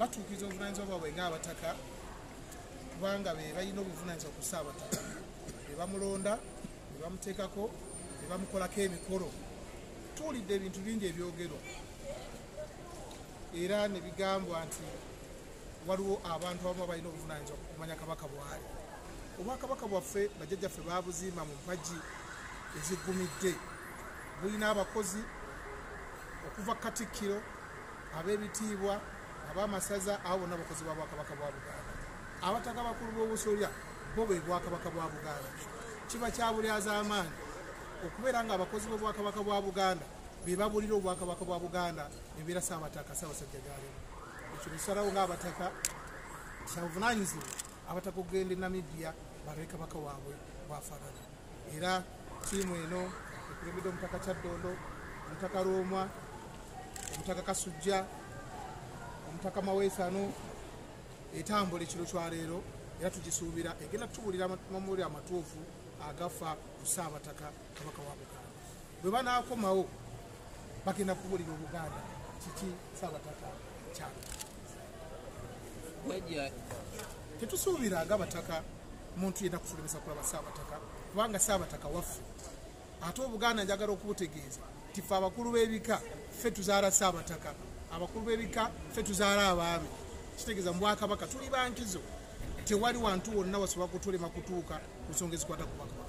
batuukiriza obuvunaanyizibwa bwabwe ng'abataka kubanga be balina obuvunaanyizibwa ku Ssaabataka be bamulonda be bamuteekako be bamukolako emikolo. Tuwulidde ebintu bingi ebyogerwa era ne bigambwa nti waliwo abantu abamu balina obuvunaanyizibwa kumanya kabaka bw'ali. Obwakabaka bwaffe bajjajjaffe baabuzimba mu mpagi ezigumidde, bulina abakozi okuva Katikkiro, ab'ebitiibwa, ab'amasaza, abo bonna abakozi ba Bwakabaka bwa Buganda. Abataka bakulu b'obusolya bo bwe Bwakabaka bwa Buganda. Kiba kya bulyazaamaanyi okubeera nga abakozi b'Obwakabaka bwa Buganda be babulira Obwakabaka bwa Buganda embeera Ssaabataka Ssaabasajja gy'alimu. Ekyo bisalawo ng'abataka kyabuvunaanyizibwa abataka okugenda e Namibia balabe kabaka waabwe bw'afaanana. Era ttiimu eno ekulembedde Omutaka Kyaddondo, Omutaka Roomwa, Omutaka Kasujja, Omutaka Maweesano etambula ekiro kya leero era tugisuubira egenda tubuulira amawulire amatuufu agafa ku Ssaabataka kabaka wa Buganda. Bwe banaakomawo bagenda kubuulira Obuganda kiki Ssaabataka kyali. Tetusuubiranga abataka muntu yenna kufulemesa kulaba Ssaabataka kubanga Ssaabataka waffe. Ate Obuganda njagala okubutegeeza ti ffe abakulu b'ebika ffe tuzaala Ssaabataka, abakulu b'ebika ffe tuzaala abaami. Kitegeeza mu Bwakabaka tuli bankizo, tewali wantu wonna wasobola kutulema kutuuka ku nsonga ezikwata ku Bwakabaka.